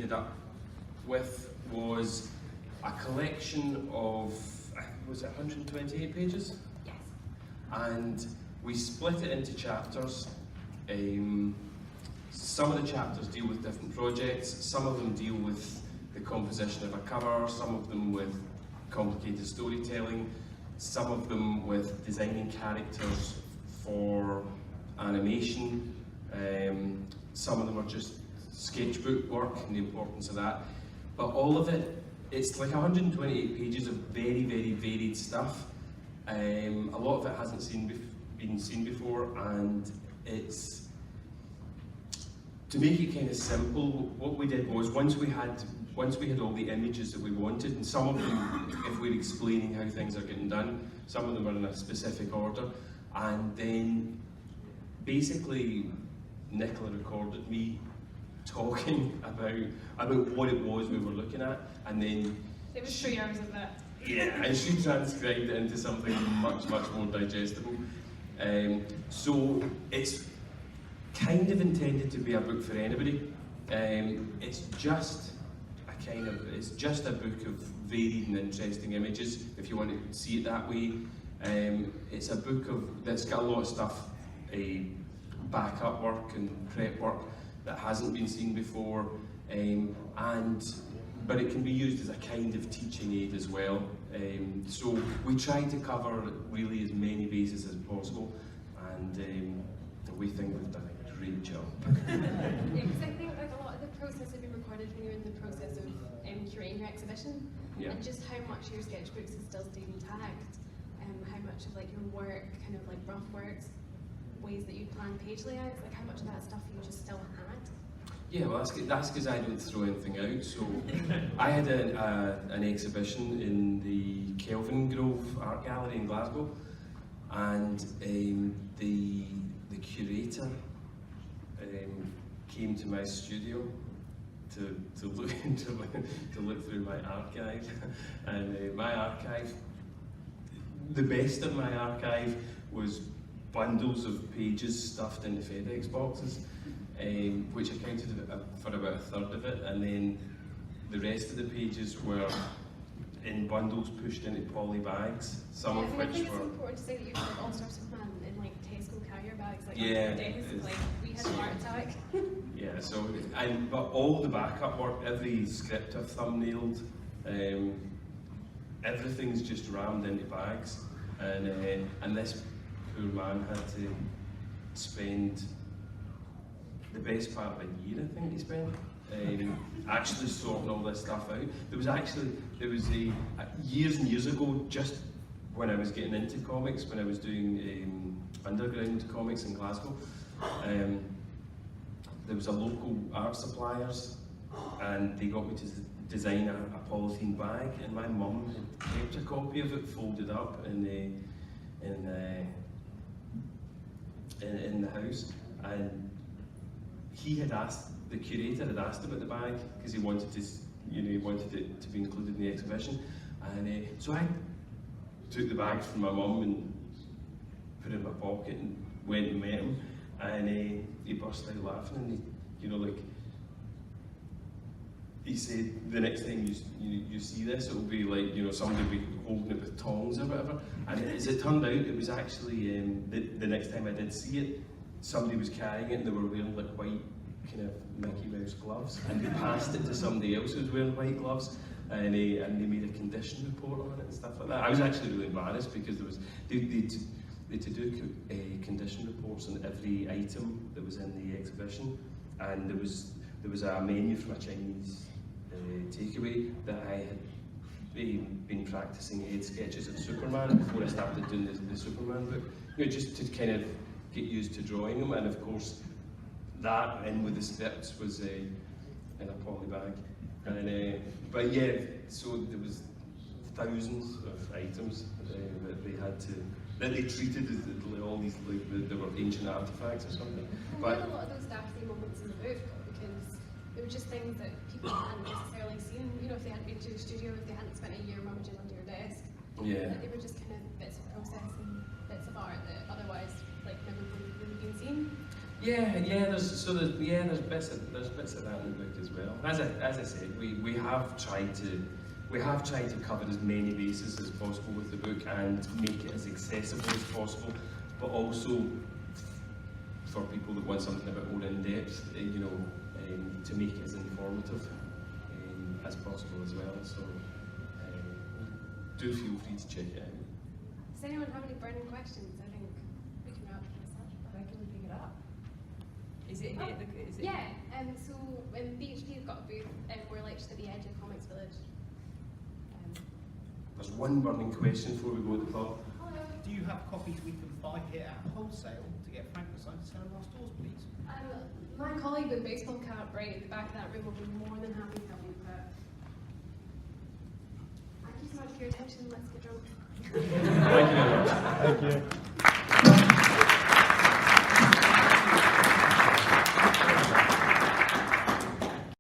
ended up with was a collection of, was it 128 pages? Yes. And we split it into chapters. Some of the chapters deal with different projects, some of them deal with the composition of a cover, some of them with complicated storytelling, some of them with designing characters for animation, some of them are just sketchbook work and the importance of that. But all of it, it's like 128 pages of very, very varied stuff. A lot of it hasn't been seen before, and it's, to make it kind of simple, what we did was once we had all the images that we wanted, and some of them, if we're explaining how things are getting done, some of them are in a specific order, and then basically Nicola recorded me talking about what it was we were looking at, and then it was 3 hours of that. Yeah, and she transcribed it into something much more digestible. So it's kind of intended to be a book for anybody. It's just a book of varied and interesting images, if you want to see it that way. It's a book that's got a lot of stuff, backup work and prep work that hasn't been seen before, but it can be used as a kind of teaching aid as well. So we try to cover really as many bases as possible, and we think we've done a great job. Yeah, because I think like a lot of the process had been recorded when you were in the process of curating your exhibition, Yeah. and just how much of your sketchbooks is still staying intact, how much of like your work, kind of like rough works, ways that you plan page layouts, like how much of that stuff you just still had. Yeah, well that's because I don't throw anything out. So I had an exhibition in the Kelvin Grove Art Gallery in Glasgow, and the curator came to my studio to look through my archive, and my archive, the best of my archive was bundles of pages stuffed into FedEx boxes, which accounted for about a third of it, and then the rest of the pages were in bundles pushed into poly bags, some of which I think were... it's important to say that you had like All-Star Superman in like Tesco carrier bags, like Yeah, on the desk, like we had a heart attack. Yeah, so, but all the backup work, every script I've thumbnailed, everything's just rammed into bags, and this poor man had to spend the best part of a year, I think he spent, actually sorting all this stuff out. There was years and years ago, just when I was getting into comics, when I was doing underground comics in Glasgow, there was a local art suppliers, and they got me to design a polythene bag, and my mum had kept a copy of it folded up in the house, and the curator had asked about the bag because he wanted it to be included in the exhibition, and so I took the bag from my mum and put it in my pocket and went and met him, and he burst out laughing, and he said, the next time you see this, it'll be like, somebody will be holding it with tongs or whatever. And as it turned out, it was actually, the next time I did see it, somebody was carrying it and they were wearing like white kind of Mickey Mouse gloves, and they passed it to somebody else who was wearing white gloves, and they made a condition report on it and stuff like that. I was actually really embarrassed because they had to do condition reports on every item that was in the exhibition, and there was a menu from a Chinese takeaway that I had been practicing head sketches of Superman before I started doing the Superman book, just to kind of get used to drawing them, and of course that in with the scripts was in a poly bag, and but yeah, so there was thousands of items that they treated as all these they were ancient artifacts or something. And we had a lot of those daftly moments in the book because they were just things that people hadn't necessarily seen. If they hadn't been to the studio, if they hadn't spent a year rummaging under your desk. Yeah. They were just kind of bits of process and bits of art that otherwise never would have been seen. There's bits of that in the book as well. As I said, we have tried to cover as many bases as possible with the book and make it as accessible as possible, but also for people that want something a bit more in depth, to make it as informative as possible as well. So do feel free to check it out. Does anyone have any burning questions? I think we can wrap this up. Where can we pick it up? Is it here? Is it? Yeah, so BHP's got a booth we're like just at the edge of Comics Village. There's one burning question before we go to the top. Hello. Do you have copies we can buy here at wholesale to get Frankenstein to sell in our stores, please? My colleague with baseball cap right at the back of that room will be more than happy to help you with that. Thank you so much for your attention. Let's get drunk. Thank you very much. Thank you.